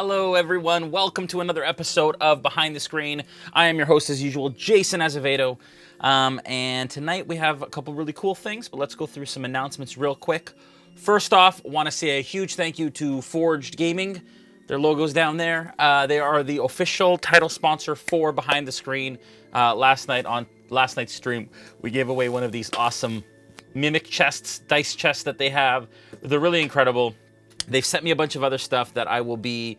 Hello, everyone. Welcome to another episode of Behind the Screen. I am your host, as usual, Jason Azevedo. And tonight we have a couple really cool things, but let's go through some announcements real quick. First off, want to say a huge thank you to Forged Gaming. Their logo's down there. They are the official title sponsor for Behind the Screen. Last night's stream, we gave away one of these awesome mimic chests, dice chests that they have. They're really incredible. They've sent me a bunch of other stuff that I will be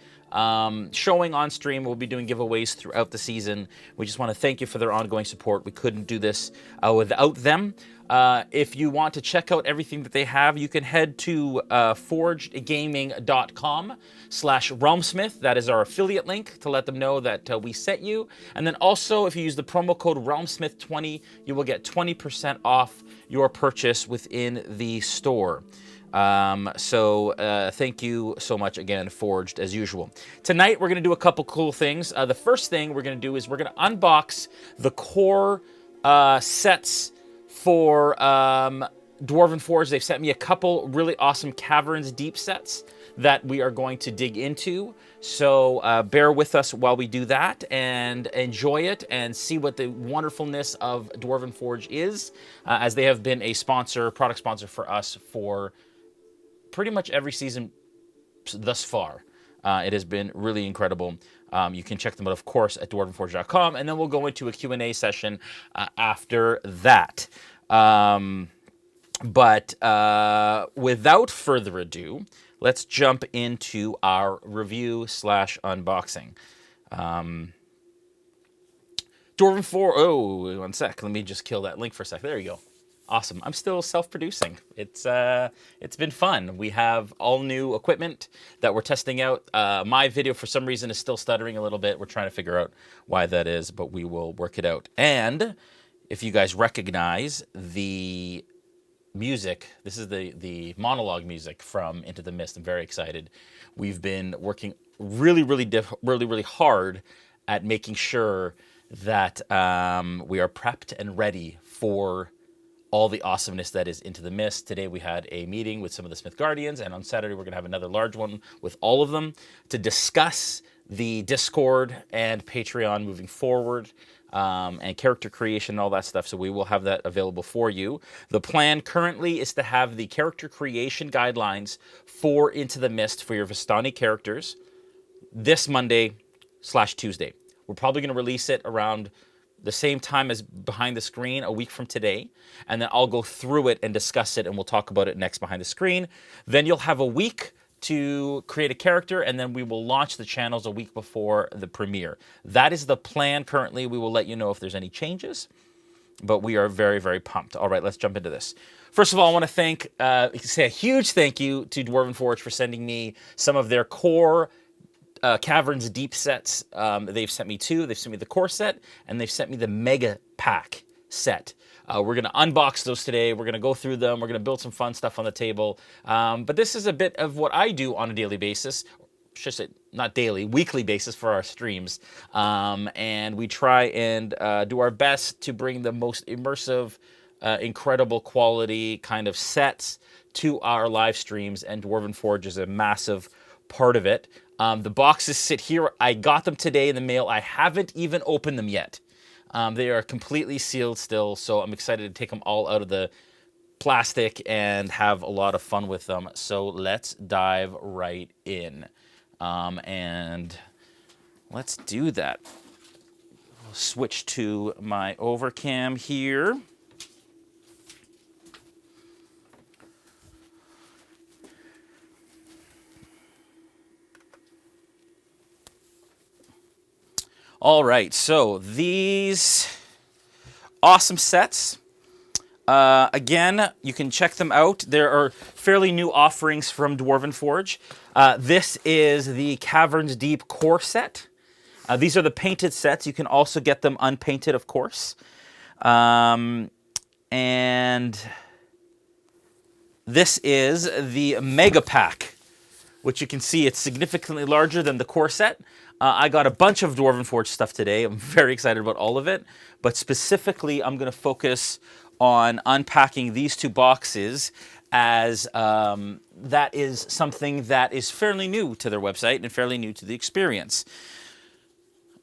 showing on stream. We'll be doing giveaways throughout the season. We just want to thank you for their ongoing support. We couldn't do this without them. If you want to check out everything that they have, you can head to forgedgaming.com/RealmSmith. That is our affiliate link to let them know that we sent you. And then also, if you use the promo code RealmSmith20, you will get 20% off your purchase within the store. Thank you so much again, Forged, as usual. Tonight, we're going to do a couple cool things. The first thing we're going to do is we're going to unbox the core sets for Dwarven Forge. They've sent me a couple really awesome Caverns deep sets that we are going to dig into. So bear with us while we do that and enjoy it and see what the wonderfulness of Dwarven Forge is, as they have been a product sponsor for us for pretty much every season thus far. It has been really incredible. You can check them out, of course, at dwarvenforge.com, and then we'll go into a Q&A session after that. Without further ado, let's jump into our review/unboxing. Dwarven Forge. Oh, one sec. Let me just kill that link for a sec. There you go. Awesome. I'm still self-producing. It's been fun. We have all new equipment that we're testing out. My video, for some reason, is still stuttering a little bit. We're trying to figure out why that is, but we will work it out. And if you guys recognize the music, this is the monologue music from Into the Mist. I'm very excited. We've been working really hard at making sure that we are prepped and ready for all the awesomeness that is Into the Mist. Today we had a meeting with some of the Smith Guardians, and on Saturday we're going to have another large one with all of them to discuss the Discord and Patreon moving forward, and character creation and all that stuff. So we will have that available for you. The plan currently is to have the character creation guidelines for Into the Mist for your Vistani characters this Monday/Tuesday. We're probably going to release it around the same time as Behind the Screen, a week from today, and then I'll go through it and discuss it, and we'll talk about it next Behind the Screen. Then you'll have a week to create a character, and then we will launch the channels a week before the premiere. That is the plan currently. We will let you know if there's any changes, but we are very pumped. All right, let's jump into this. First of all, I want to say a huge thank you to Dwarven Forge for sending me some of their core Caverns deep sets. They've sent me two. They've sent me the core set, and they've sent me the mega pack set. We're going to unbox those today. We're going to go through them. We're going to build some fun stuff on the table. But this is a bit of what I do on a daily basis. Should say not daily, weekly basis for our streams. And we try and do our best to bring the most immersive, incredible quality kind of sets to our live streams, and Dwarven Forge is a massive part of it. The boxes sit here. I got them today in the mail. I haven't even opened them yet. They are completely sealed still, so I'm excited to take them all out of the plastic and have a lot of fun with them. So let's dive right in. And let's do that. I'll switch to my overcam here. All right, so these awesome sets, again, you can check them out. There are fairly new offerings from Dwarven Forge. This is the Caverns Deep core set. These are the painted sets. You can also get them unpainted, of course. And this is the Mega Pack, which you can see it's significantly larger than the core set. I got a bunch of Dwarven Forge stuff today. I'm very excited about all of it. But specifically, I'm going to focus on unpacking these two boxes as that is something that is fairly new to their website and fairly new to the experience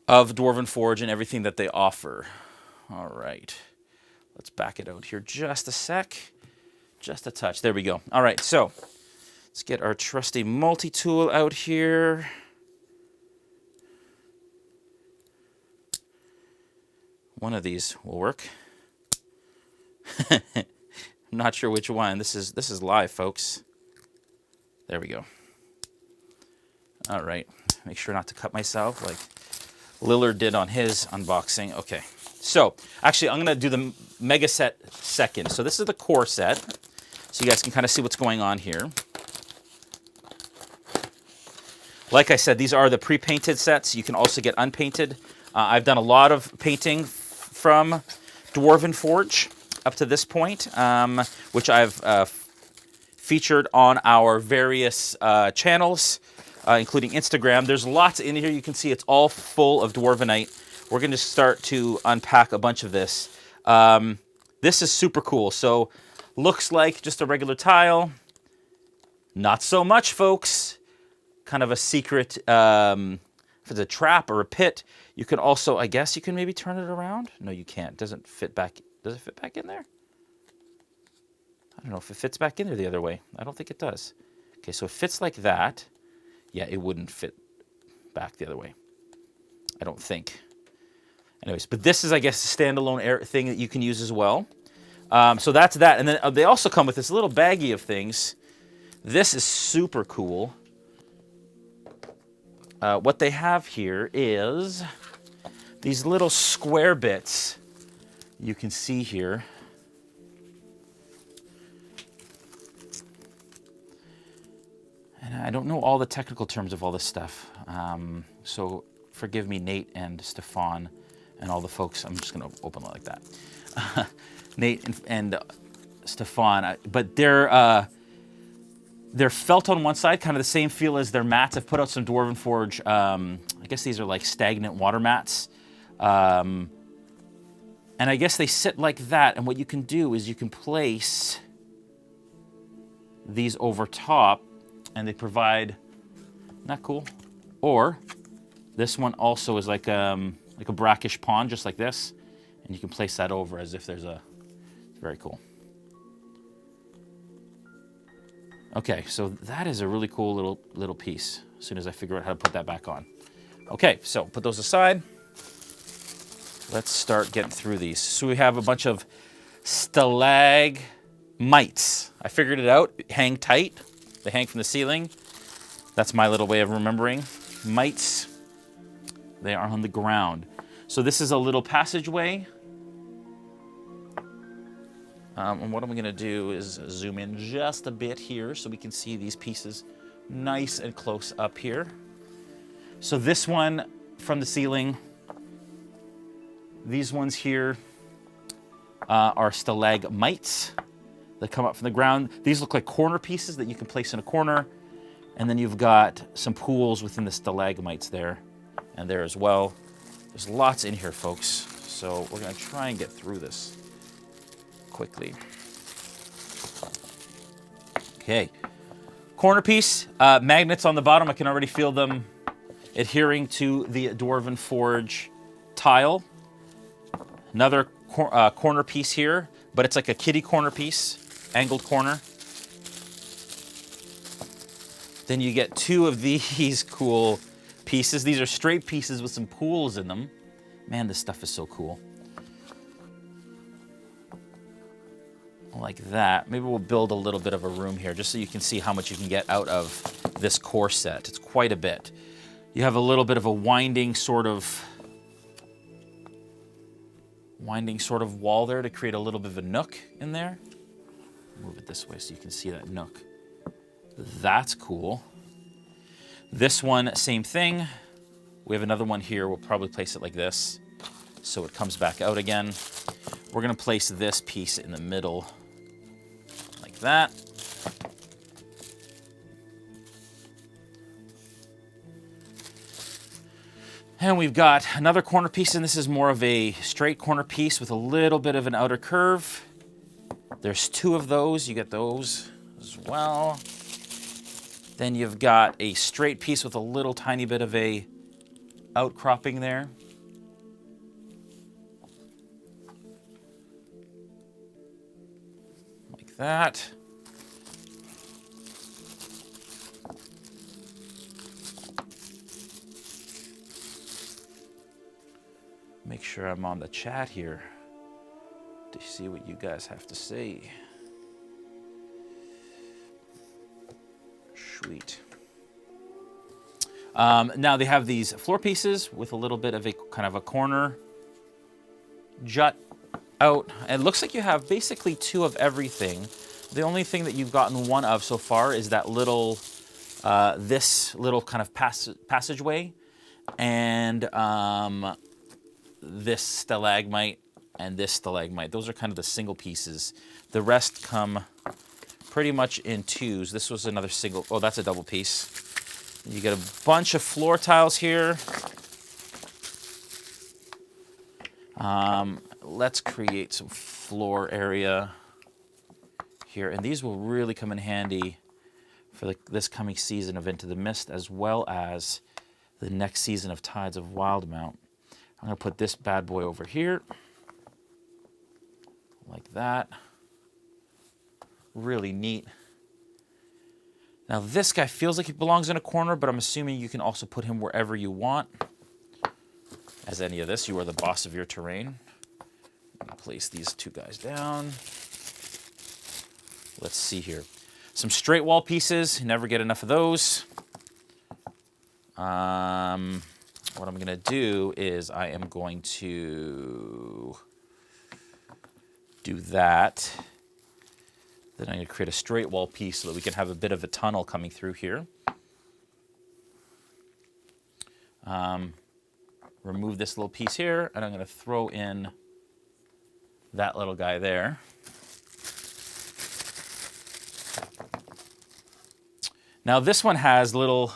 of Dwarven Forge and everything that they offer. All right. Let's back it out here just a sec. Just a touch. There we go. All right, so let's get our trusty multi-tool out here. One of these will work. I'm not sure which one. This is live, folks. There we go. All right. Make sure not to cut myself like Lillard did on his unboxing. Okay. So, actually, I'm going to do the mega set second. So this is the core set. So you guys can kind of see what's going on here. Like I said, these are the pre-painted sets. You can also get unpainted. I've done a lot of painting from Dwarven Forge up to this point, which I've featured on our various channels, including Instagram. There's lots in here. You can see it's all full of Dwarvenite. We're going to start to unpack a bunch of this. This is super cool. So, looks like just a regular tile. Not so much, folks. Kind of a secret, if it's a trap or a pit. You can also, I guess you can maybe turn it around. No, you can't. It doesn't fit back. Does it fit back in there? I don't know if it fits back in there the other way. I don't think it does. Okay, so it fits like that. Yeah, it wouldn't fit back the other way. I don't think. Anyways, but this is, I guess, a standalone thing that you can use as well. So that's that. And then they also come with this little baggie of things. This is super cool. What they have here is these little square bits you can see here. And I don't know all the technical terms of all this stuff. So forgive me, Nate and Stefan and all the folks. I'm just going to open it like that. Nate and Stefan. But they're felt on one side, kind of the same feel as their mats. I've put out some Dwarven Forge. I guess these are like stagnant water mats. And I guess they sit like that. And what you can do is you can place these over top, and they provide, not cool? Or this one also is like a brackish pond, just like this. And you can place that over as if there's very cool. Okay, so that is a really cool little piece, as soon as I figure out how to put that back on. Okay, so put those aside. Let's start getting through these. So we have a bunch of stalagmites. I figured it out. Hang tight. They hang from the ceiling. That's my little way of remembering. Mites. They are on the ground. So this is a little passageway. And what I'm going to do is zoom in just a bit here so we can see these pieces nice and close up here. So this one from the ceiling, these ones here are stalagmites that come up from the ground. These look like corner pieces that you can place in a corner. And then you've got some pools within the stalagmites there and there as well. There's lots in here, folks. So we're going to try and get through this quickly. Okay. Corner piece, magnets on the bottom. I can already feel them adhering to the Dwarven Forge tile. Another corner piece here, but it's like a kitty corner piece, angled corner. Then you get two of these cool pieces. These are straight pieces with some pools in them. Man, this stuff is so cool. Like that. Maybe we'll build a little bit of a room here just so you can see how much you can get out of this core set. It's quite a bit. You have a little bit of a winding sort of wall there to create a little bit of a nook in there. Move it this way so you can see that nook. That's cool. This one, same thing. We have another one here. We'll probably place it like this so it comes back out again. We're going to place this piece in the middle like that. And we've got another corner piece, and this is more of a straight corner piece with a little bit of an outer curve. There's two of those. You get those as well. Then you've got a straight piece with a little tiny bit of a outcropping there. Like that. Make sure I'm on the chat here to see what you guys have to say. Sweet. Now they have these floor pieces with a little bit of a kind of a corner jut out. And it looks like you have basically 2 of everything. The only thing that you've gotten 1 of so far is that little, this little kind of passageway, and this stalagmite and this stalagmite. Those are kind of the single pieces. The rest come pretty much in 2s. This was another single. Oh, that's a double piece. You get a bunch of floor tiles here. Let's create some floor area here. And these will really come in handy for this coming season of Into the Mist, as well as the next season of Tides of Wildemount. I'm going to put this bad boy over here. Like that. Really neat. Now this guy feels like he belongs in a corner, but I'm assuming you can also put him wherever you want. As any of this, you are the boss of your terrain. Place these 2 guys down. Let's see here. Some straight wall pieces, you never get enough of those. What I'm gonna do is I am going to do that. Then I'm going to create a straight wall piece so that we can have a bit of a tunnel coming through here. Remove this little piece here, and I'm going to throw in that little guy there. Now this one has little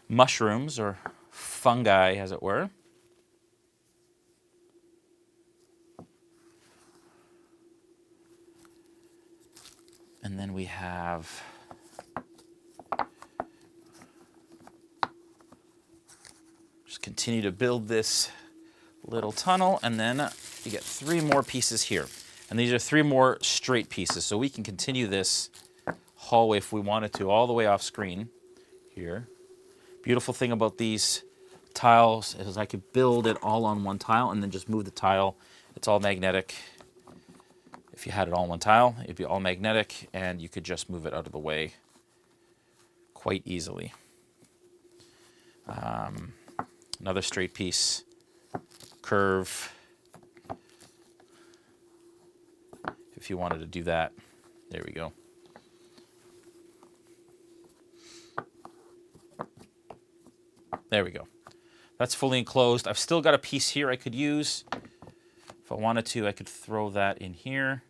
mushrooms, or fungi as it were. And then we have just continue to build this little tunnel, and then you get 3 more pieces here. And these are 3 more straight pieces, so we can continue this hallway if we wanted to, all the way off screen here. Beautiful thing about these tiles is I could build it all on one tile and then just move the tile. It's all magnetic. If you had it all on one tile, it'd be all magnetic, and you could just move it out of the way quite easily. Another straight piece, curve. If you wanted to do that, there we go. There we go. That's fully enclosed. I've still got a piece here I could use. If I wanted to, I could throw that in here.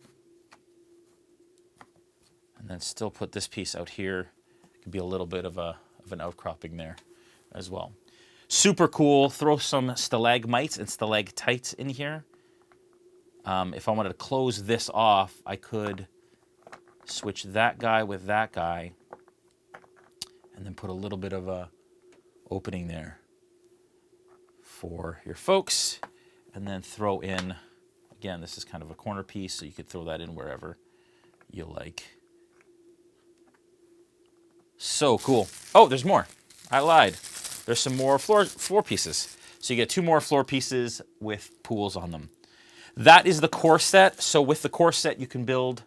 And then still put this piece out here. It could be a little bit of an outcropping there as well. Super cool. Throw some stalagmites and stalactites in here. If I wanted to close this off, I could switch that guy with that guy and then put a little bit of a opening there for your folks, and then throw in, again, this is kind of a corner piece, so you could throw that in wherever you like. So cool. Oh, there's more. I lied. There's some more floor pieces. So you get 2 more floor pieces with pools on them. That is the core set. So with the core set, you can build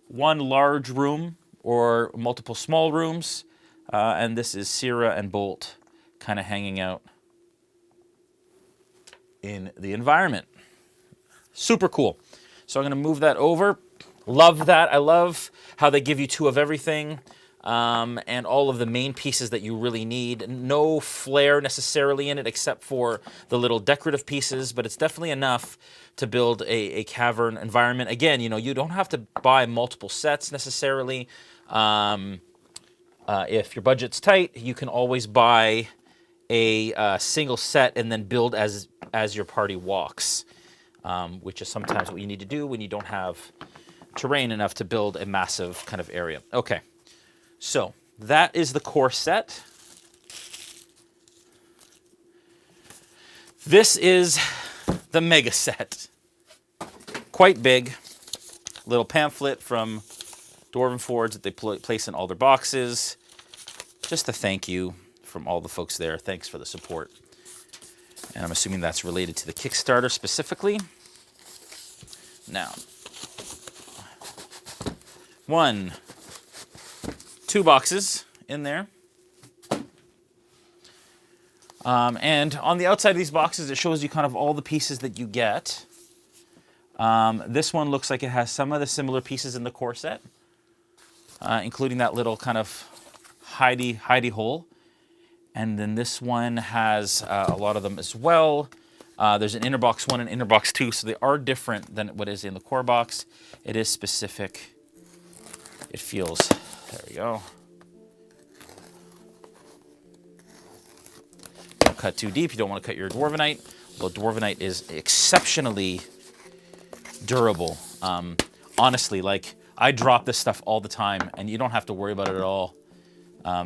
1 large room or multiple small rooms. And this is Sierra and Bolt kind of hanging out in the environment. Super cool. So I'm going to move that over. Love that. I love how they give you 2 of everything. And all of the main pieces that you really need. No flair necessarily in it except for the little decorative pieces, but it's definitely enough to build a cavern environment. Again, you know, you don't have to buy multiple sets necessarily. If your budget's tight, you can always buy a single set and then build as your party walks, which is sometimes what you need to do when you don't have terrain enough to build a massive kind of area. Okay, so that is the core set. This is the mega set. Quite big. Little pamphlet from Dwarven Forge that they place in all their boxes. Just a thank you from all the folks there. Thanks for the support. And I'm assuming that's related to the Kickstarter specifically. Now, 1, 2 boxes in there. And on the outside of these boxes, it shows you kind of all the pieces that you get. This one looks like it has some of the similar pieces in the core set, including that little kind of hidey hole. And then this one has a lot of them as well. There's an inner box 1 and inner box 2, so they are different than what is in the core box. It is specific. It feels, there we go. Don't cut too deep. You don't want to cut your Dwarvenite. Although Dwarvenite is exceptionally durable. Honestly, like, I drop this stuff all the time, and you don't have to worry about it at all.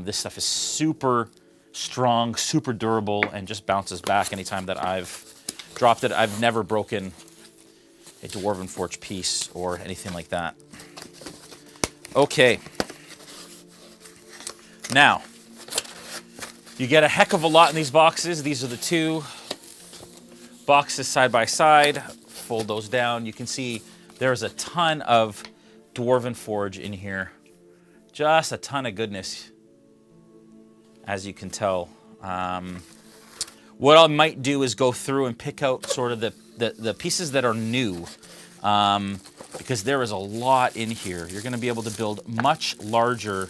This stuff is super strong, super durable, and just bounces back anytime that I've dropped it. I've never broken a Dwarven Forge piece or anything like that. Okay. Now, you get a heck of a lot in these boxes. These are the 2 boxes side by side. Fold those down. You can see there's a ton of Dwarven Forge in here. Just a ton of goodness, as you can tell. What I might do is go through and pick out sort of the pieces that are new, because there is a lot in here. You're going to be able to build much larger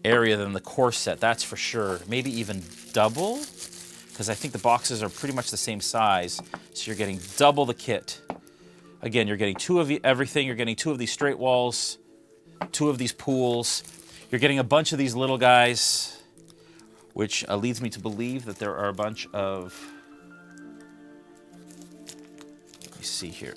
area than the core set, that's for sure. Maybe even double, because I think the boxes are pretty much the same size, so you're getting double the kit. Again, you're getting 2 of everything. You're getting 2 of these straight walls, 2 of these pools. You're getting a bunch of these little guys, which leads me to believe that there are a bunch of, let me see here.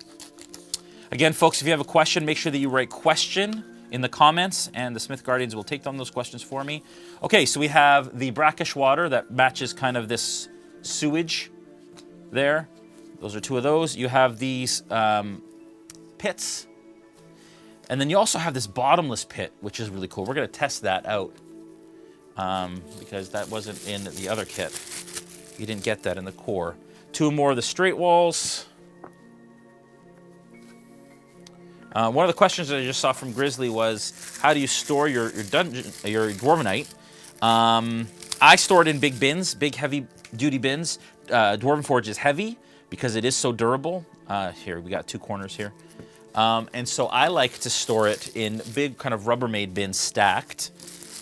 Again, folks, if you have a question, make sure that you write question in the comments, and the Smith Guardians will take down those questions for me. Okay, so we have the brackish water that matches kind of this sewage there. Those are 2 of those. You have these pits. And then you also have this bottomless pit, which is really cool. We're going to test that out because that wasn't in the other kit. You didn't get that in the core. 2 more of the straight walls. One of the questions that I just saw from Grizzly was, how do you store your Dwarvenite? I store it in big bins, big heavy-duty bins. Dwarven Forge is heavy because it is so durable. Here, we got 2 corners here. And so I like to store it in big kind of Rubbermaid bins stacked.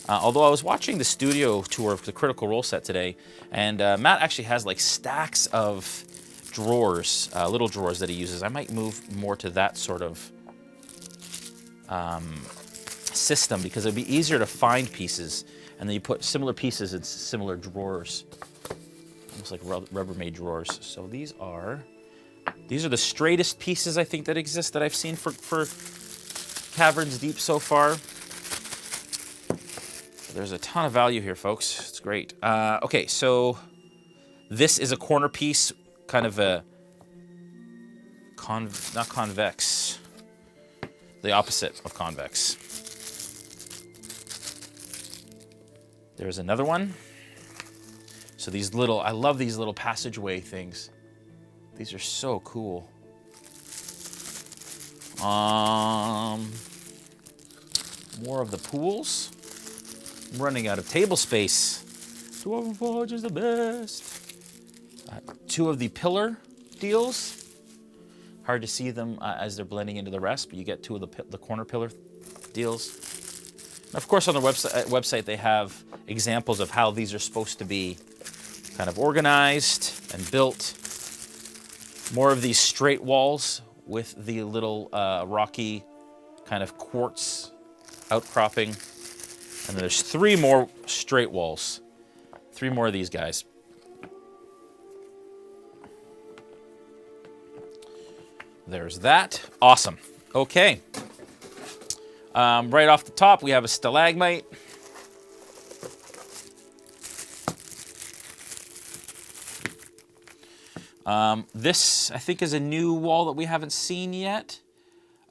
Although I was watching the studio tour of the Critical Role set today, and Matt actually has like stacks of drawers, little drawers that he uses. I might move more to that sort of system because it'd be easier to find pieces, and then you put similar pieces in similar drawers, almost like Rubbermaid drawers. So these are the straightest pieces I think that exist that I've seen for Caverns Deep so far. There's a ton of value here, folks. It's great. Okay, so this is a corner piece, kind of a not convex. The opposite of convex. There's another one. So these little, I love these little passageway things. These are so cool. More of the pools. I'm running out of table space. Dwarven Forge is the best. 2 of the pillar deals. Hard to see them as they're blending into the rest, but you get 2 of the corner pillar deals. And of course, on the website, they have examples of how these are supposed to be kind of organized and built. More of these straight walls with the little rocky kind of quartz outcropping. And then there's 3 more straight walls. 3 more of these guys. There's that. Awesome. Okay. Right off the top, we have a stalagmite. This, I think, is a new wall that we haven't seen yet.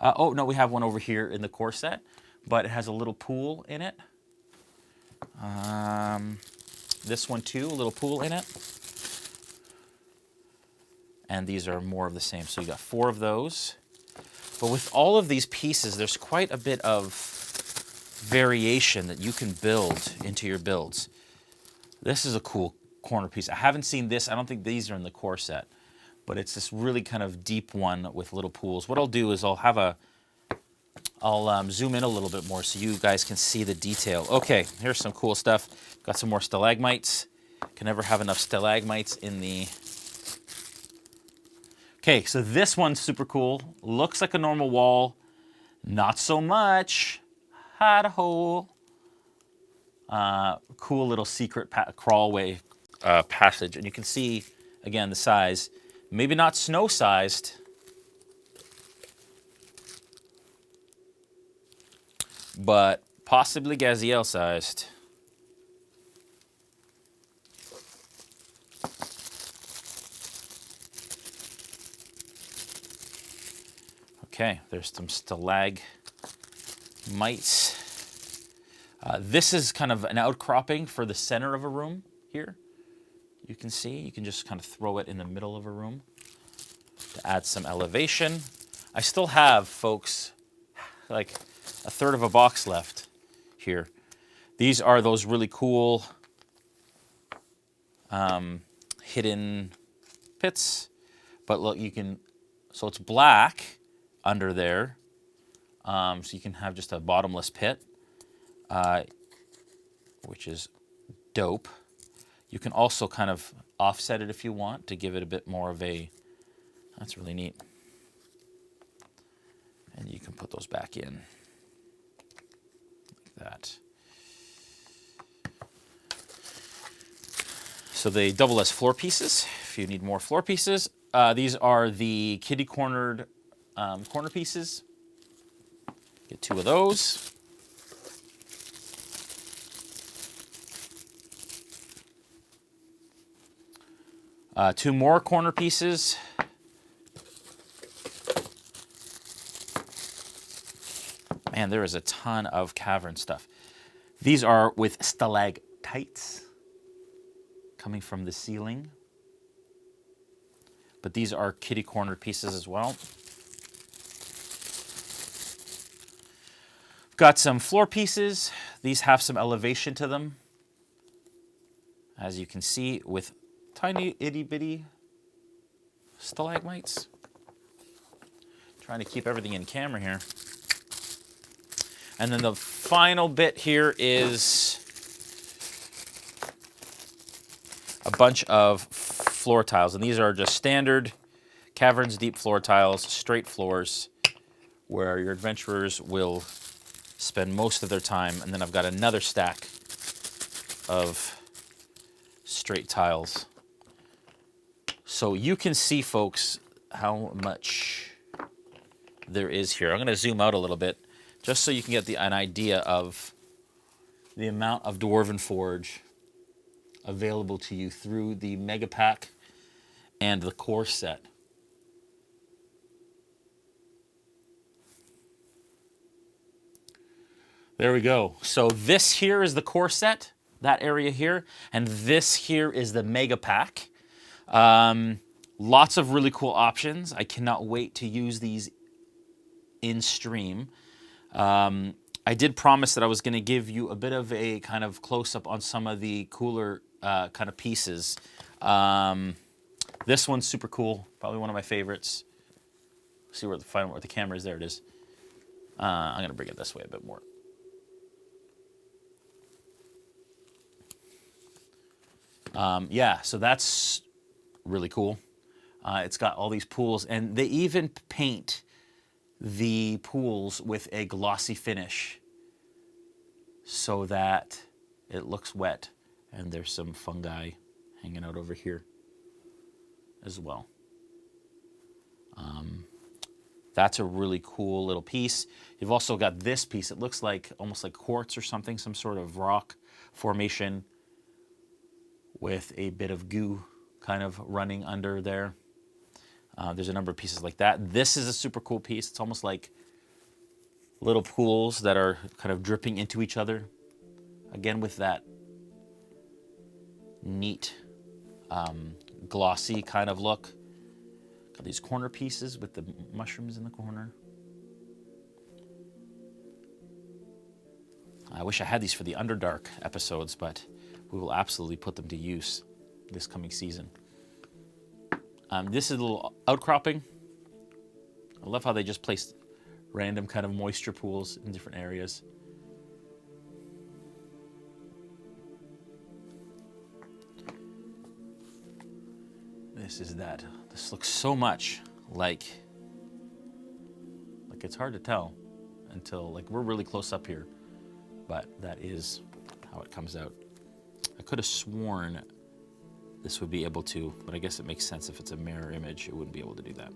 Oh, no, we have one over here in the core set, but it has a little pool in it. This one, too, a little pool in it. And these are more of the same. So you got 4 of those. But with all of these pieces, there's quite a bit of variation that you can build into your builds. This is a cool corner piece. I haven't seen this. I don't think these are in the core set. But it's this really kind of deep one with little pools. What I'll do is I'll zoom in a little bit more so you guys can see the detail. Okay, here's some cool stuff. Got some more stalagmites. Can never have enough stalagmites in the... Okay, so this one's super cool. Looks like a normal wall. Not so much. Had a hole. Cool little secret crawlway passage. And you can see, again, the size. Maybe not snow-sized. But possibly Gaziel-sized. Okay, there's some stalagmites. This is kind of an outcropping for the center of a room here. You can see, you can just kind of throw it in the middle of a room to add some elevation. I still have, folks, like a third of a box left here. These are those really cool hidden pits. But look, you can, so it's black under there. So you can have just a bottomless pit, which is dope. You can also kind of offset it if you want to give it a bit more of a, that's really neat. And you can put those back in like that. So they double as floor pieces if you need more floor pieces. These are the kitty cornered corner pieces. Get 2 of those. Two more corner pieces. Man, there is a ton of cavern stuff. These are with stalactites coming from the ceiling. But these are kitty cornered pieces as well. Got some floor pieces. These have some elevation to them, as you can see, with tiny itty bitty stalagmites. Trying to keep everything in camera here. And then the final bit here is a bunch of floor tiles. And these are just standard Caverns deep floor tiles, straight floors, where your adventurers will spend most of their time. And then I've got another stack of straight tiles. So you can see, folks, how much there is here. I'm going to zoom out a little bit just so you can get an idea of the amount of Dwarven Forge available to you through the Mega Pack and the core set. There we go. So this here is the core set, that area here, and this here is the Mega Pack. Lots of really cool options. I cannot wait to use these in stream. I did promise that I was going to give you a bit of a kind of close-up on some of the cooler kind of pieces. This one's super cool, probably one of my favorites. See where the camera is. There it is. I'm going to bring it this way a bit more. Yeah, so that's really cool. It's got all these pools, and they even paint the pools with a glossy finish so that it looks wet. And there's some fungi hanging out over here as well. That's a really cool little piece. You've also got this piece. It looks like almost like quartz or something, some sort of rock formation with a bit of goo kind of running under there. There's a number of pieces like that. This is a super cool piece. It's almost like little pools that are kind of dripping into each other. Again, with that neat, glossy kind of look. Got these corner pieces with the mushrooms in the corner. I wish I had these for the Underdark episodes, but we will absolutely put them to use this coming season. This is a little outcropping. I love how they just placed random kind of moisture pools in different areas. This looks so much like it's hard to tell until like we're really close up here, but that is how it comes out. I could have sworn this would be able to, but I guess it makes sense if it's a mirror image, it wouldn't be able to do that.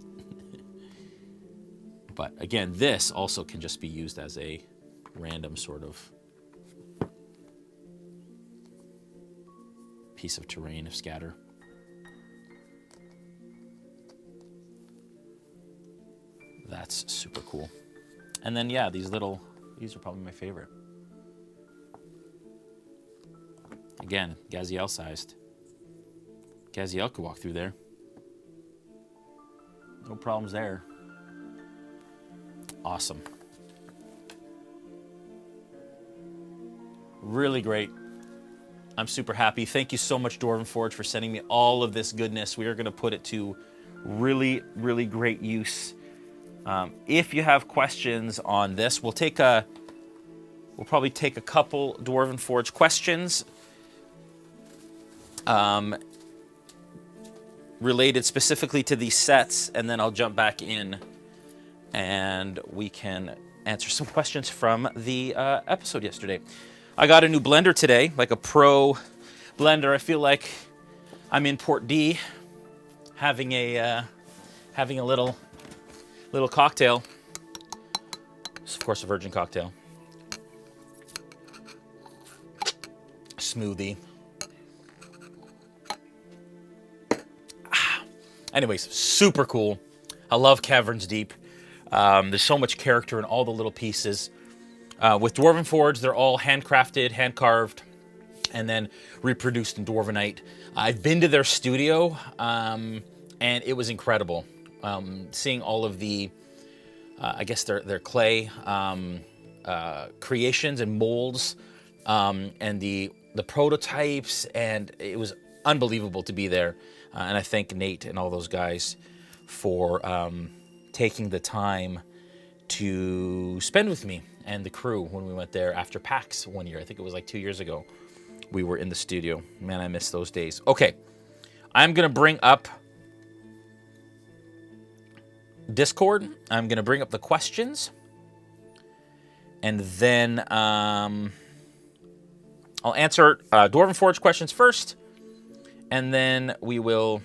But again, this also can just be used as a random sort of piece of terrain of scatter. That's super cool. And then, yeah, these are probably my favorite. Again, Gaziel sized. Gaziel could walk through there. No problems there. Awesome. Really great. I'm super happy. Thank you so much, Dwarven Forge, for sending me all of this goodness. We are going to put it to really, really great use. If you have questions on this, we'll probably take a couple Dwarven Forge questions related specifically to these sets, and then I'll jump back in and we can answer some questions from the episode yesterday. I got a new blender today, like a pro blender. I feel like I'm in Port D, having a little cocktail. It's of course a virgin cocktail. Smoothie. Anyways, super cool. I love Caverns Deep. There's so much character in all the little pieces. With Dwarven Forge, they're all handcrafted, hand-carved, and then reproduced in Dwarvenite. I've been to their studio, and it was incredible. Seeing all of the, I guess their clay creations and molds, and the prototypes, and it was unbelievable to be there. And I thank Nate and all those guys for taking the time to spend with me and the crew when we went there after PAX one year. I think it was like 2 years ago. We were in the studio. Man, I miss those days. Okay, I'm going to bring up Discord. I'm going to bring up the questions. And then I'll answer Dwarven Forge questions first. And then we will...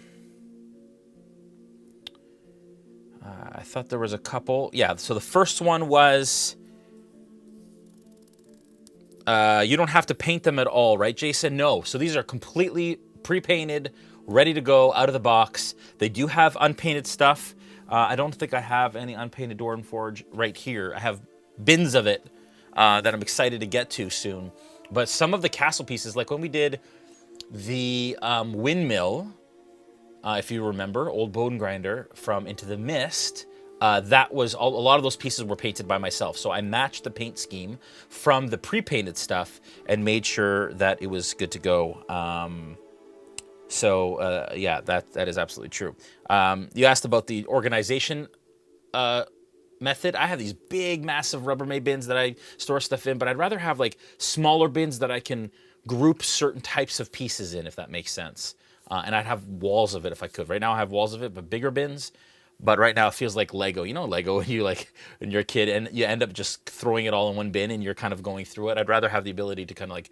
I thought there was a couple. Yeah, so the first one was... you don't have to paint them at all, right, Jason? No. So these are completely pre-painted, ready to go, out of the box. They do have unpainted stuff. I don't think I have any unpainted Dwarven Forge right here. I have bins of it that I'm excited to get to soon. But some of the castle pieces, like when we did the windmill, if you remember, old bone grinder from Into the Mist, that was a lot of those pieces were painted by myself. So I matched the paint scheme from the pre-painted stuff and made sure that it was good to go. Yeah, that is absolutely true. You asked about the organization method. I have these big, massive Rubbermaid bins that I store stuff in, but I'd rather have like smaller bins that I can group certain types of pieces in, if that makes sense. And I'd have walls of it if I could. Right now I have walls of it, but bigger bins. But right now it feels like Lego. You know Lego when when you're a kid and you end up just throwing it all in one bin and you're kind of going through it. I'd rather have the ability to kind of like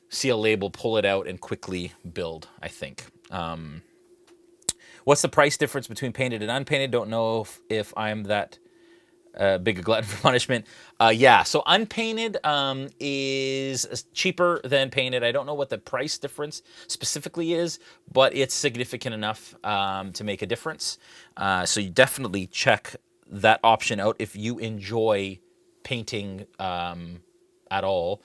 see a label, pull it out, and quickly build, I think. What's the price difference between painted and unpainted? Don't know if I'm that Big glutton for punishment. Yeah, so Unpainted is cheaper than Painted. I don't know what the price difference specifically is, but it's significant enough to make a difference. So you definitely check that option out if you enjoy painting at all.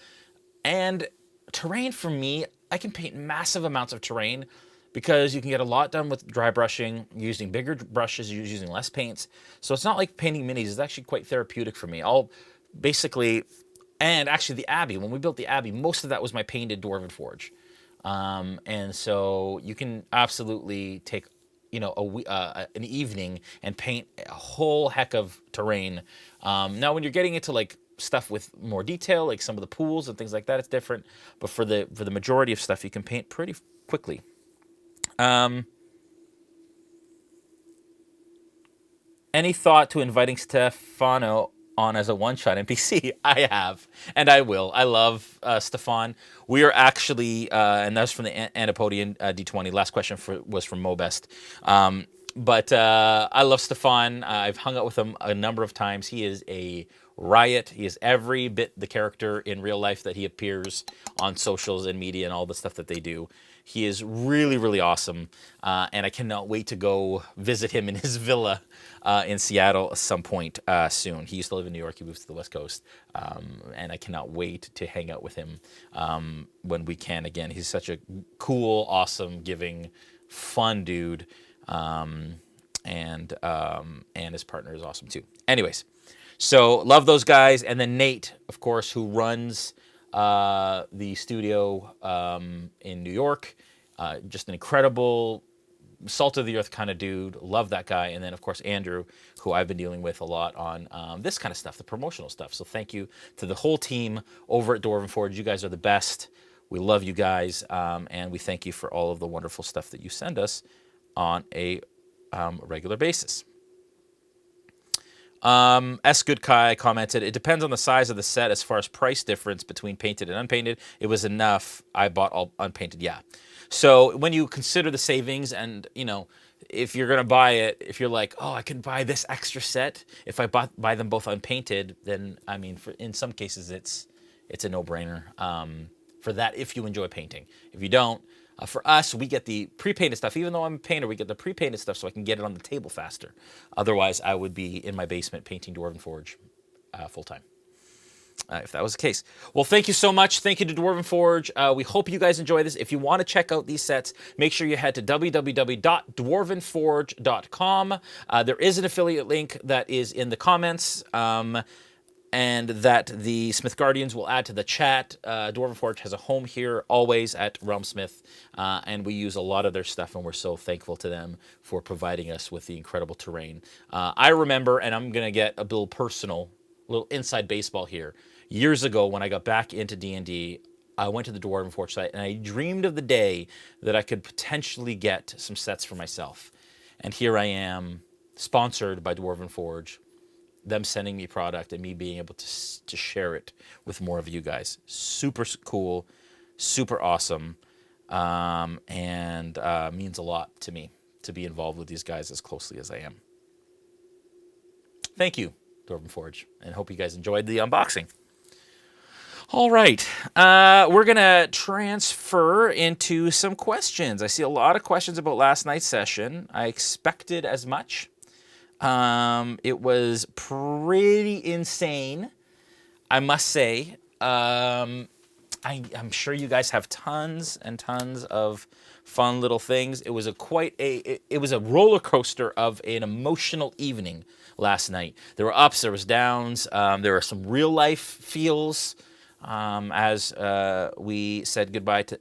And terrain for me, I can paint massive amounts of terrain because you can get a lot done with dry brushing, using bigger brushes, using less paints. So it's not like painting minis. It's actually quite therapeutic for me. I'll basically, and actually the Abbey, when we built the Abbey, most of that was my painted Dwarven Forge. And so you can absolutely take, an evening and paint a whole heck of terrain. Now, when you're getting into like stuff with more detail, like some of the pools and things like that, it's different. But for the majority of stuff, you can paint pretty quickly. Any thought to inviting Stefano on as a one-shot NPC? I have, and I will. I love Stefan. We are actually, and that's from the Antipodean D20. Last question was from Mobest. But I love Stefan. I've hung out with him a number of times. He is a riot. He is every bit the character in real life that he appears on socials and media and all the stuff that they do. He is really, really awesome, and I cannot wait to go visit him in his villa in Seattle at some point soon. He used to live in New York. He moved to the West Coast, and I cannot wait to hang out with him when we can again. He's such a cool, awesome, giving, fun dude, and his partner is awesome too. Anyways, so love those guys, and then Nate, of course, who runs the studio in New York. Just an incredible, salt of the earth kind of dude. Love that guy. And then, of course, Andrew, who I've been dealing with a lot on this kind of stuff, the promotional stuff. So thank you to the whole team over at Dwarven Forge. You guys are the best. We love you guys. And we thank you for all of the wonderful stuff that you send us on a regular basis. S. Good Kai commented, it depends on the size of the set as far as price difference between painted and unpainted. It was enough. I bought all unpainted. Yeah. So when you consider the savings and, if you're going to buy it, if you're like, oh, I can buy this extra set. If I buy them both unpainted, then, in some cases, it's a no-brainer for that if you enjoy painting. If you don't, for us, we get the pre-painted stuff. Even though I'm a painter, we get the pre-painted stuff so I can get it on the table faster. Otherwise, I would be in my basement painting Dwarven Forge full-time, if that was the case. Well, thank you so much. Thank you to Dwarven Forge. We hope you guys enjoy this. If you want to check out these sets, make sure you head to www.dwarvenforge.com. There is an affiliate link that is in the comments. And that the Smith Guardians will add to the chat. Dwarven Forge has a home here always at RealmSmith, and we use a lot of their stuff, and we're so thankful to them for providing us with the incredible terrain. I remember, and I'm going to get a little personal, a little inside baseball here. Years ago, when I got back into D&D, I went to the Dwarven Forge site, and I dreamed of the day that I could potentially get some sets for myself. And here I am, sponsored by Dwarven Forge, them sending me product and me being able to share it with more of you guys. Super cool, super awesome, and means a lot to me to be involved with these guys as closely as I am. Thank you, Dwarven Forge, and hope you guys enjoyed the unboxing. All right, we're going to transfer into some questions. I see a lot of questions about last night's session. I expected as much. It was pretty insane, I must say. I'm sure you guys have tons and tons of fun little things. It was it was a roller coaster of an emotional evening last night. There were ups, there was downs. There were some real life feels. As we said goodbye to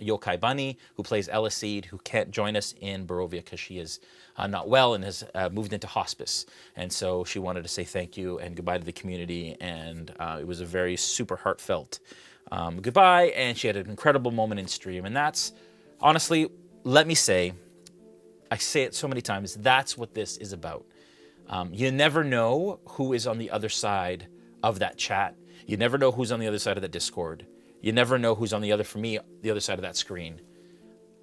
Yokai Bunny, who plays Ella Seed, who can't join us in Barovia because she is not well and has moved into hospice. And so she wanted to say thank you and goodbye to the community. And it was a very super heartfelt goodbye. And she had an incredible moment in stream. And that's, honestly, let me say, I say it so many times, that's what this is about. You never know who is on the other side of that chat. You never know who's on the other side of that Discord. You never know who's on the other side of that screen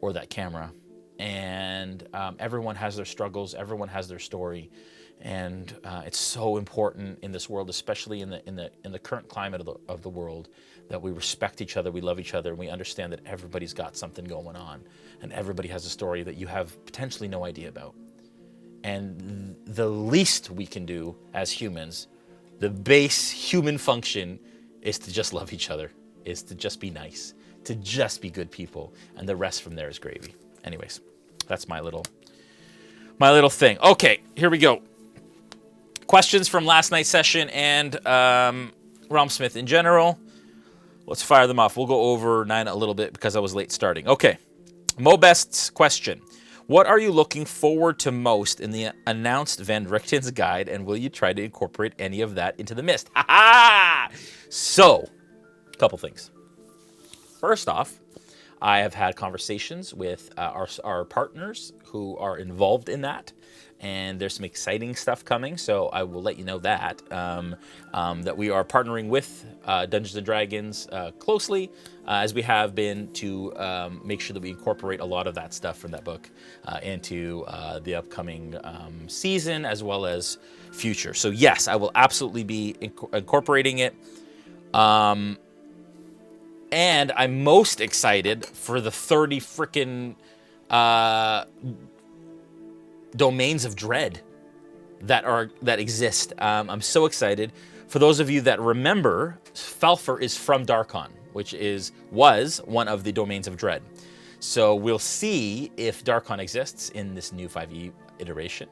or that camera. And everyone has their struggles. Everyone has their story. And it's so important in this world, especially in the current climate of the world, that we respect each other, we love each other, and we understand that everybody's got something going on, and everybody has a story that you have potentially no idea about. And the least we can do as humans, the base human function, is to just love each other, is to just be nice, to just be good people, and the rest from there is gravy. Anyways, that's my little thing. Okay, here we go. Questions from last night's session and RealmSmith in general. Let's fire them off. We'll go over 9 a little bit because I was late starting. Okay, Mobest's question. What are you looking forward to most in the announced Van Richten's guide, and will you try to incorporate any of that into the mist? Ha ha! So, a couple things. First off, I have had conversations with our partners who are involved in that, and there's some exciting stuff coming, so I will let you know that, that we are partnering with Dungeons & Dragons closely, as we have been, to make sure that we incorporate a lot of that stuff from that book into the upcoming season, as well as future. So yes, I will absolutely be incorporating it. And I'm most excited for the 30 frickin' domains of dread that exist. I'm so excited. For those of you that remember, Falfur is from Darkon, which was one of the domains of dread. So we'll see if Darkon exists in this new 5e iteration.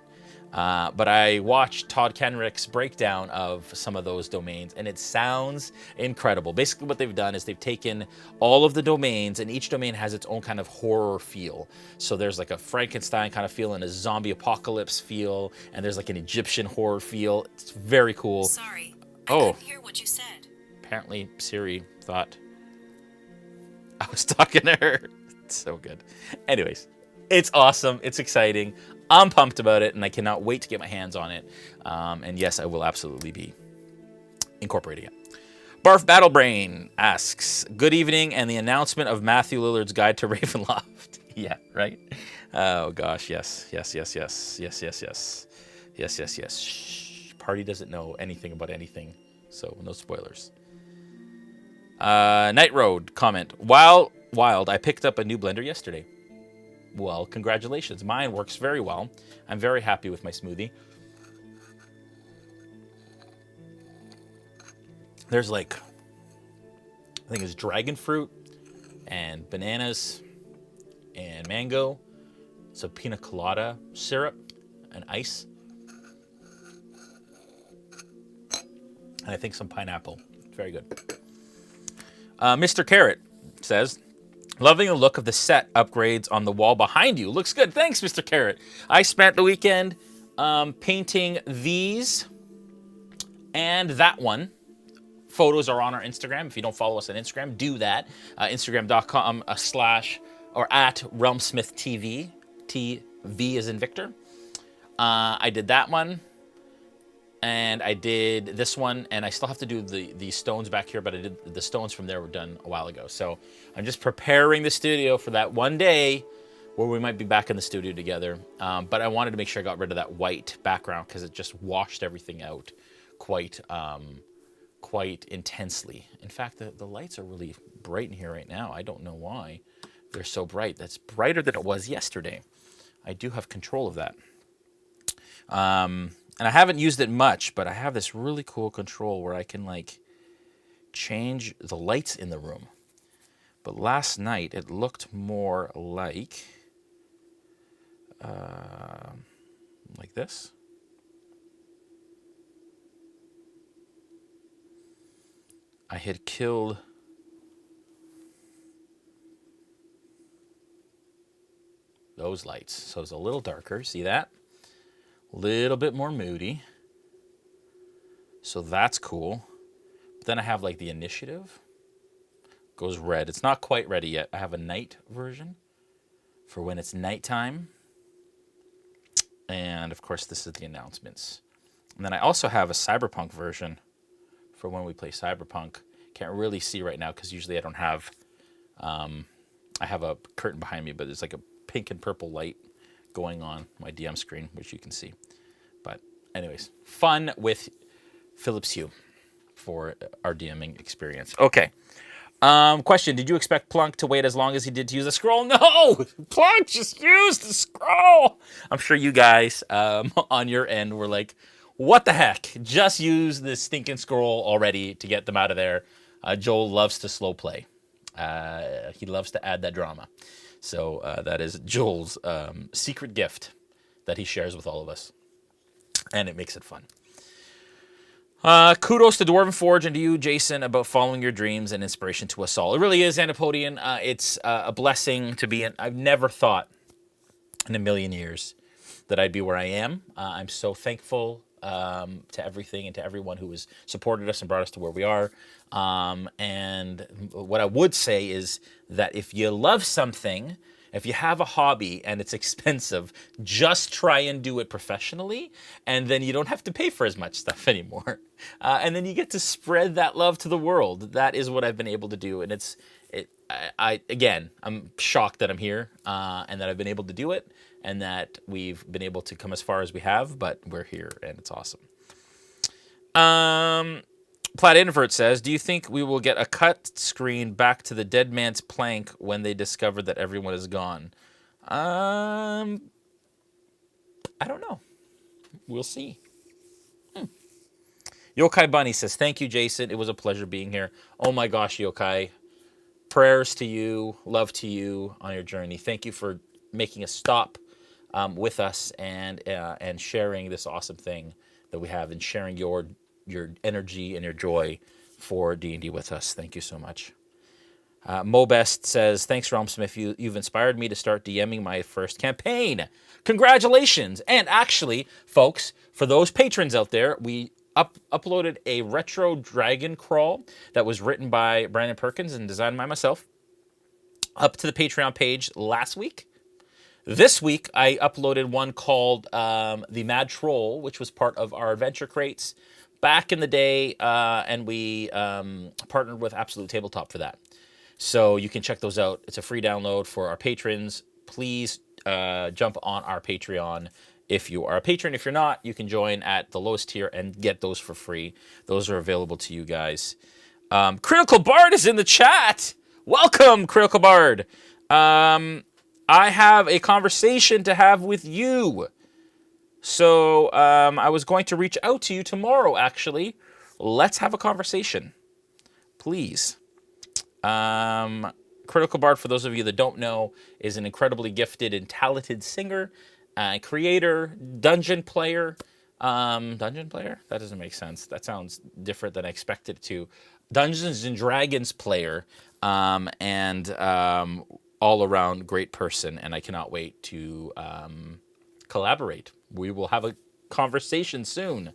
But I watched Todd Kenrick's breakdown of some of those domains, and it sounds incredible. Basically what they've done is they've taken all of the domains, and each domain has its own kind of horror feel. So there's like a Frankenstein kind of feel and a zombie apocalypse feel, and there's like an Egyptian horror feel. It's very cool. Sorry, I couldn't hear what you said. Apparently Siri thought I was talking to her. It's so good. Anyways, it's awesome. It's exciting. I'm pumped about it, and I cannot wait to get my hands on it. And yes, I will absolutely be incorporating it. Barf Battlebrain asks, good evening, and the announcement of Matthew Lillard's Guide to Ravenloft. Yeah, right? Oh, gosh, yes. Shh. Party doesn't know anything about anything, so no spoilers. Night Road comment, wild, I picked up a new blender yesterday. Well, congratulations. Mine works very well. I'm very happy with my smoothie. There's like, I think it's dragon fruit and bananas and mango. It's a pina colada syrup and ice. And I think some pineapple. Very good. Mr. Carrot says, loving the look of the set upgrades on the wall behind you. Looks good. Thanks, Mr. Carrot. I spent the weekend painting these and that one. Photos are on our Instagram. If you don't follow us on Instagram, do that. Instagram.com/ or at RealmSmith TV. TV is in Victor. I did that one. And I did this one, and I still have to do the stones back here, but I did the stones from there were done a while ago. So I'm just preparing the studio for that one day where we might be back in the studio together. But I wanted to make sure I got rid of that white background because it just washed everything out quite intensely. In fact, the lights are really bright in here right now. I don't know why they're so bright. That's brighter than it was yesterday. I do have control of that. And I haven't used it much, but I have this really cool control where I can like change the lights in the room. But last night it looked more like this. I had killed those lights, so it's a little darker. See that? Little bit more moody. So that's cool. But then I have like the initiative. Goes red. It's not quite ready yet. I have a night version for when it's nighttime. And of course, this is the announcements. And then I also have a cyberpunk version for when we play cyberpunk. Can't really see right now because usually I don't have, I have a curtain behind me, but there's like a pink and purple light going on my DM screen, which you can see. But anyways, fun with Phillips Hue for our DMing experience. Okay. Question: did you expect Plunk to wait as long as he did to use the scroll? No, Plunk just used the scroll. I'm sure you guys on your end were like, "What the heck? Just use this stinking scroll already to get them out of there." Joel loves to slow play. He loves to add that drama. So that is Joel's secret gift that he shares with all of us, and it makes it fun. Kudos to Dwarven Forge and to you, Jason, about following your dreams and inspiration to us all. It really is, Antipodean. It's a blessing to be in. I've never thought in a million years that I'd be where I am. I'm so thankful to everything and to everyone who has supported us and brought us to where we are. And what I would say is that if you love something, if you have a hobby and it's expensive, just try and do it professionally, and then you don't have to pay for as much stuff anymore. And then you get to spread that love to the world. That is what I've been able to do, and I'm shocked that I'm here and that I've been able to do it, and that we've been able to come as far as we have. But we're here, and it's awesome. Plaid Invert says, do you think we will get a cut screen back to the dead man's plank when they discover that everyone is gone? I don't know. We'll see. Yokai Bunny says, thank you, Jason. It was a pleasure being here. Oh my gosh, Yokai. Prayers to you, love to you on your journey. Thank you for making a stop with us and sharing this awesome thing that we have, and sharing your energy and your joy for D&D with us. Thank you so much. Mobest says, thanks, RealmSmith. You've inspired me to start DMing my first campaign. Congratulations. And actually, folks, for those patrons out there, we uploaded a retro dragon crawl that was written by Brandon Perkins and designed by myself up to the Patreon page last week. This week, I uploaded one called The Mad Troll, which was part of our adventure crates back in the day, and we partnered with Absolute Tabletop for that. So you can check those out. It's a free download for our patrons. Please jump on our Patreon if you are a patron. If you're not, you can join at the lowest tier and get those for free. Those are available to you guys. Critical Bard is in the chat. Welcome, Critical Bard. I have a conversation to have with you. So I was going to reach out to you tomorrow, actually. Let's have a conversation, please. Critical Bard, for those of you that don't know, is an incredibly gifted and talented singer, creator, dungeon player. Dungeon player? That doesn't make sense. That sounds different than I expected it to. Dungeons and Dragons player, and all-around great person, and I cannot wait to collaborate. We will have a conversation soon.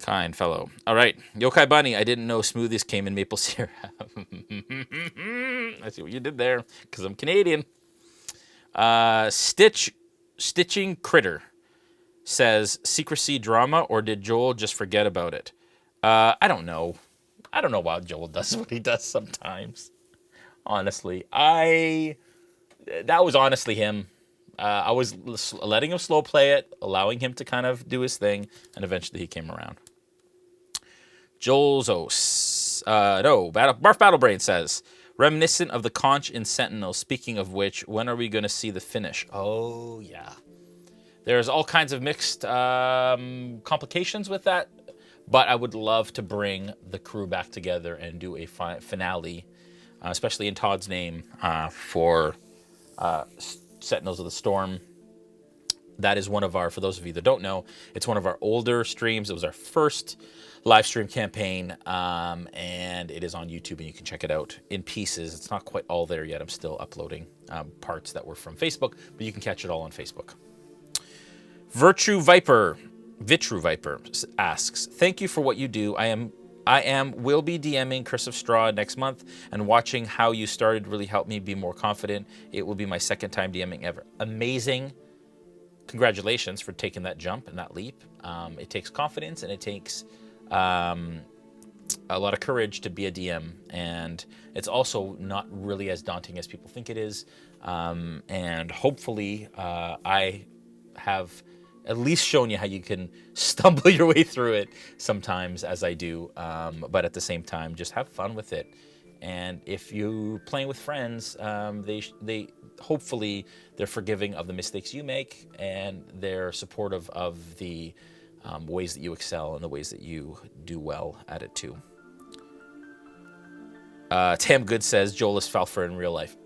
Kind fellow. All right. Yokai Bunny, I didn't know smoothies came in maple syrup. I see what you did there, because I'm Canadian. Stitching Critter says, secrecy drama, or did Joel just forget about it? I don't know. I don't know why Joel does what he does sometimes. Honestly. That was honestly him. I was letting him slow play it, allowing him to kind of do his thing, and eventually he came around. Joel's Barf Battlebrain says, reminiscent of the conch in Sentinel. Speaking of which, when are we going to see the finish? Oh, yeah. There's all kinds of mixed complications with that, but I would love to bring the crew back together and do a finale, especially in Todd's name, for Sentinels of the Storm. That is one of our, for those of you that don't know, it's one of our older streams. It was our first live stream campaign, and it is on YouTube, and you can check it out in pieces. It's not quite all there yet. I'm still uploading parts that were from Facebook, but you can catch it all on Facebook. Vitru Viper asks, thank you for what you do. Will be DMing Curse of Straw next month, and watching how you started really helped me be more confident. It will be my second time DMing ever. Amazing. Congratulations for taking that jump and that leap. It takes confidence, and it takes a lot of courage to be a DM, and it's also not really as daunting as people think it is. And hopefully I have at least shown you how you can stumble your way through it sometimes, as I do. But at the same time, just have fun with it. And if you're playing with friends, they hopefully they're forgiving of the mistakes you make, and they're supportive of the ways that you excel and the ways that you do well at it too. Tam Good says Joel is Falfer in real life.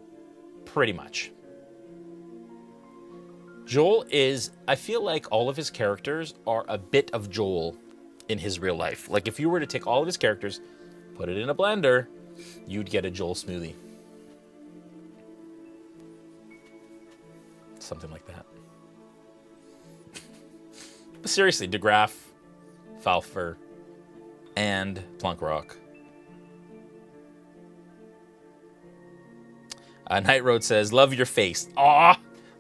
Pretty much. Joel is, I feel like all of his characters are a bit of Joel in his real life. Like if you were to take all of his characters, put it in a blender, you'd get a Joel smoothie. Something like that. But seriously, DeGraff, Falfer, and Plunkrock. Night Road says, love your face. Aw!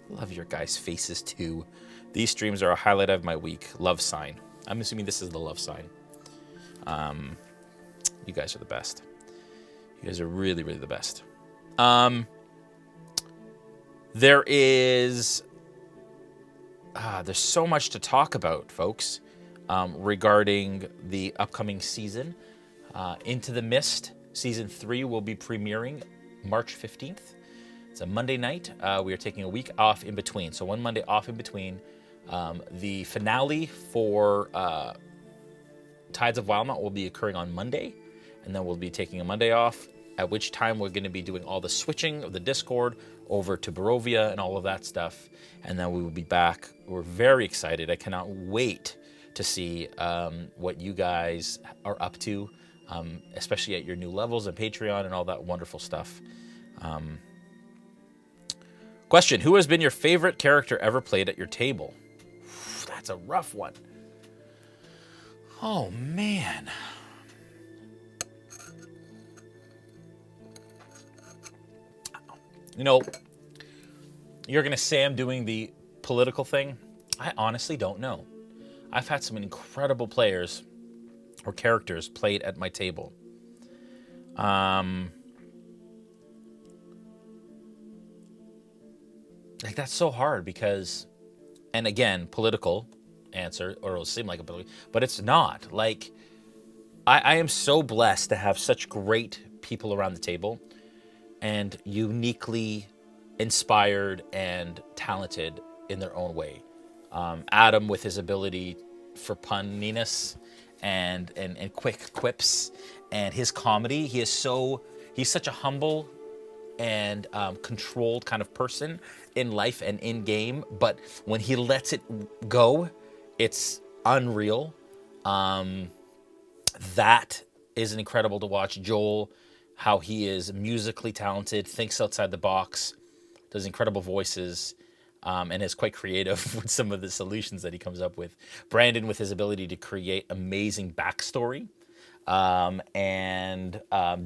Love your guys' faces too. These streams are a highlight of my week. Love sign. I'm assuming this is the love sign. You guys are the best. You guys are really, really the best. There's so much to talk about, folks, regarding the upcoming season. Into the Mist, Season 3 will be premiering March 15th. It's a Monday night. We are taking a week off in between. So one Monday off in between. The finale for Tides of Wildemount will be occurring on Monday. And then we'll be taking a Monday off, at which time we're going to be doing all the switching of the Discord over to Barovia and all of that stuff. And then we will be back. We're very excited. I cannot wait to see what you guys are up to, especially at your new levels and Patreon and all that wonderful stuff. Question, who has been your favorite character ever played at your table? That's a rough one. Oh, man. You know, you're going to say I'm doing the political thing. I honestly don't know. I've had some incredible players or characters played at my table. Like, that's so hard because, and again, political answer, or it'll seem like a political, but it's not. Like, I am so blessed to have such great people around the table and uniquely inspired and talented in their own way. Adam with his ability for punniness and quick quips and his comedy. He's such a humble and controlled kind of person in life and in game, but when he lets it go, it's unreal. That is incredible to watch. Joel, how he is musically talented, thinks outside the box, does incredible voices, and is quite creative with some of the solutions that he comes up with. Brandon with his ability to create amazing backstory and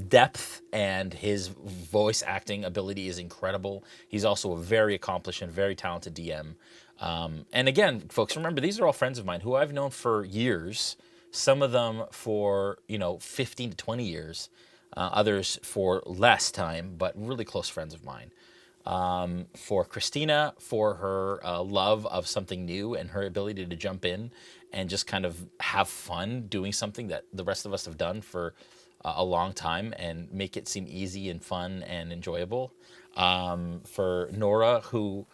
depth, and his voice acting ability is incredible. He's also a very accomplished and very talented DM. And again, folks, remember, these are all friends of mine who I've known for years, some of them for, 15 to 20 years, others for less time, but really close friends of mine. For Christina, for her love of something new and her ability to jump in and just kind of have fun doing something that the rest of us have done for a long time and make it seem easy and fun and enjoyable. For Nora, who,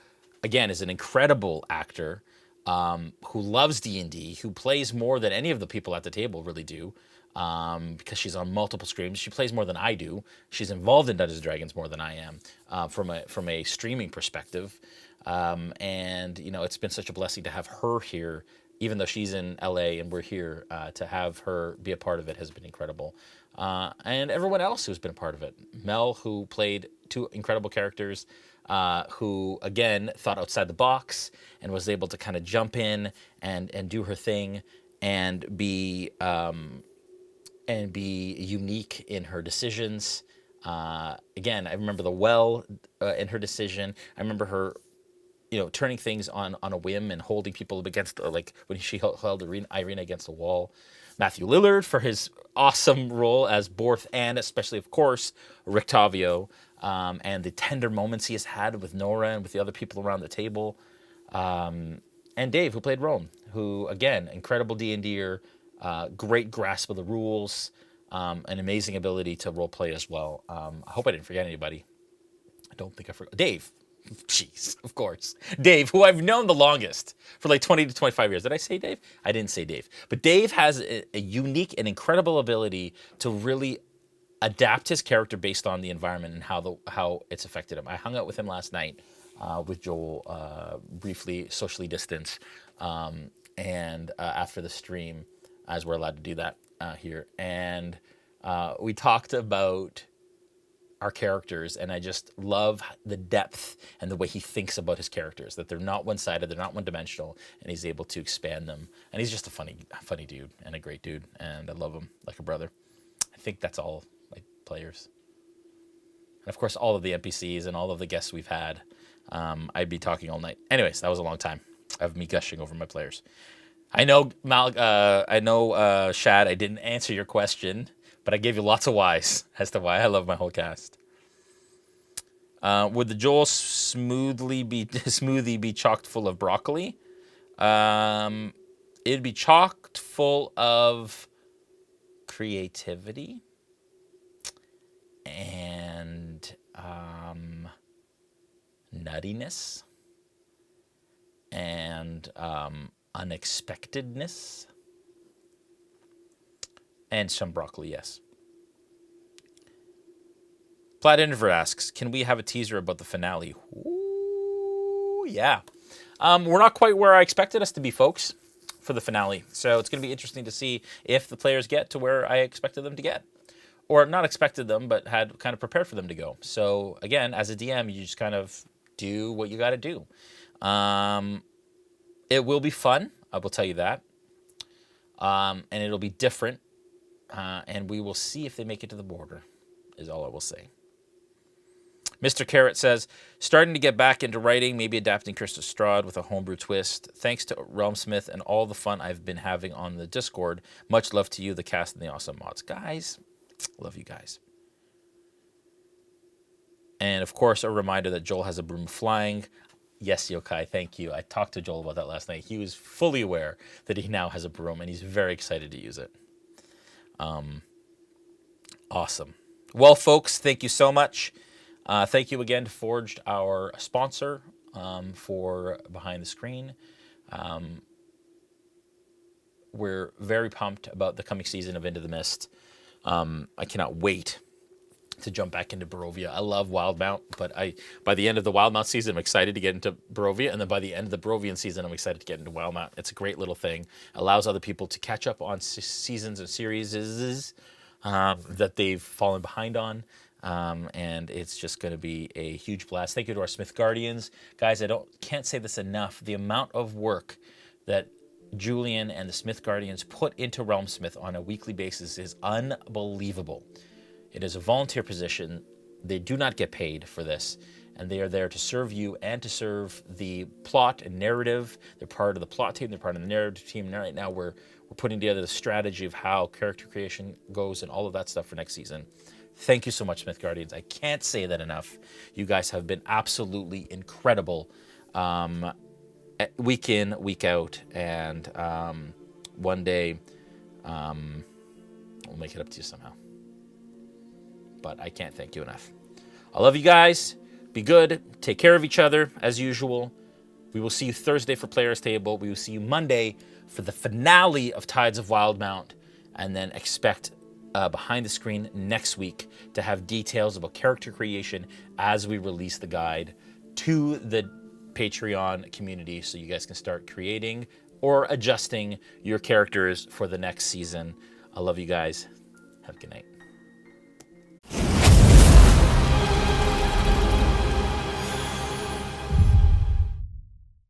again, is an incredible actor, who loves D&D, who plays more than any of the people at the table really do, because she's on multiple streams. She plays more than I do. She's involved in Dungeons & Dragons more than I am, from a streaming perspective. And, it's been such a blessing to have her here, even though she's in LA and we're here, to have her be a part of it has been incredible. And everyone else who's been a part of it. Mel, who played two incredible characters, who, again, thought outside the box and was able to kind of jump in and do her thing and be unique in her decisions. Again, I remember the well in her decision. I remember her, turning things on a whim and holding people against, like when she held Irina against the wall. Matthew Lillard for his awesome role as Borth, and especially, of course, Rictavio, and the tender moments he has had with Nora and with the other people around the table. And Dave, who played Rome, who, again, incredible D&D'er, great grasp of the rules, an amazing ability to role play as well. I hope I didn't forget anybody. I don't think I forgot. Dave. Jeez, of course. Dave, who I've known the longest for like 20 to 25 years. Did I say Dave? I didn't say Dave. But Dave has a unique and incredible ability to really adapt his character based on the environment and how it's affected him. I hung out with him last night with Joel, briefly socially distanced, and after the stream, as we're allowed to do that here. And we talked about our characters, and I just love the depth and the way he thinks about his characters, that they're not one-sided, they're not one-dimensional, and he's able to expand them. And he's just a funny dude and a great dude, and I love him like a brother. I think that's all like players. And of course, all of the NPCs and all of the guests we've had. I'd be talking all night. Anyways, that was a long time of me gushing over my players. I know, Shad, I didn't answer your question, but I gave you lots of whys as to why I love my whole cast. Would the Joel smoothie be chocked full of broccoli? It'd be chocked full of creativity and nuttiness and unexpectedness. And some broccoli, yes. Plaid Inver asks, can we have a teaser about the finale? Ooh, yeah. We're not quite where I expected us to be, folks, for the finale. So it's going to be interesting to see if the players get to where I expected them to get. Or not expected them, but had kind of prepared for them to go. So, again, as a DM, you just kind of do what you got to do. It will be fun, I will tell you that. And it'll be different. And we will see if they make it to the border, is all I will say. Mr. Carrot says, starting to get back into writing, maybe adapting Krista Strahd with a homebrew twist. Thanks to RealmSmith and all the fun I've been having on the Discord. Much love to you, the cast, and the awesome mods. Guys, love you guys. And, of course, a reminder that Joel has a broom flying. Yes, Yokai, thank you. I talked to Joel about that last night. He was fully aware that he now has a broom, and he's very excited to use it. Awesome. Well, folks, thank you so much. Thank you again to Forged, our sponsor, for Behind the Screen. We're very pumped about the coming season of Into the Mist. I cannot wait to jump back into Barovia. I love Wildemount, but by the end of the Wildemount season, I'm excited to get into Barovia, and then by the end of the Barovian season, I'm excited to get into Wildemount. It's a great little thing. Allows other people to catch up on seasons and series that they've fallen behind on, and it's just going to be a huge blast. Thank you to our Smith Guardians. Guys, can't say this enough. The amount of work that Julian and the Smith Guardians put into RealmSmith on a weekly basis is unbelievable. It is a volunteer position. They do not get paid for this, and they are there to serve you and to serve the plot and narrative. They're part of the plot team. They're part of the narrative team. And right now we're putting together the strategy of how character creation goes and all of that stuff for next season. Thank you so much, Smith Guardians. I can't say that enough. You guys have been absolutely incredible week in, week out, and one day we'll make it up to you somehow. But I can't thank you enough. I love you guys. Be good. Take care of each other, as usual. We will see you Thursday for Players Table. We will see you Monday for the finale of Tides of Wildemount. And then expect Behind the Screen next week to have details about character creation as we release the guide to the Patreon community so you guys can start creating or adjusting your characters for the next season. I love you guys. Have a good night.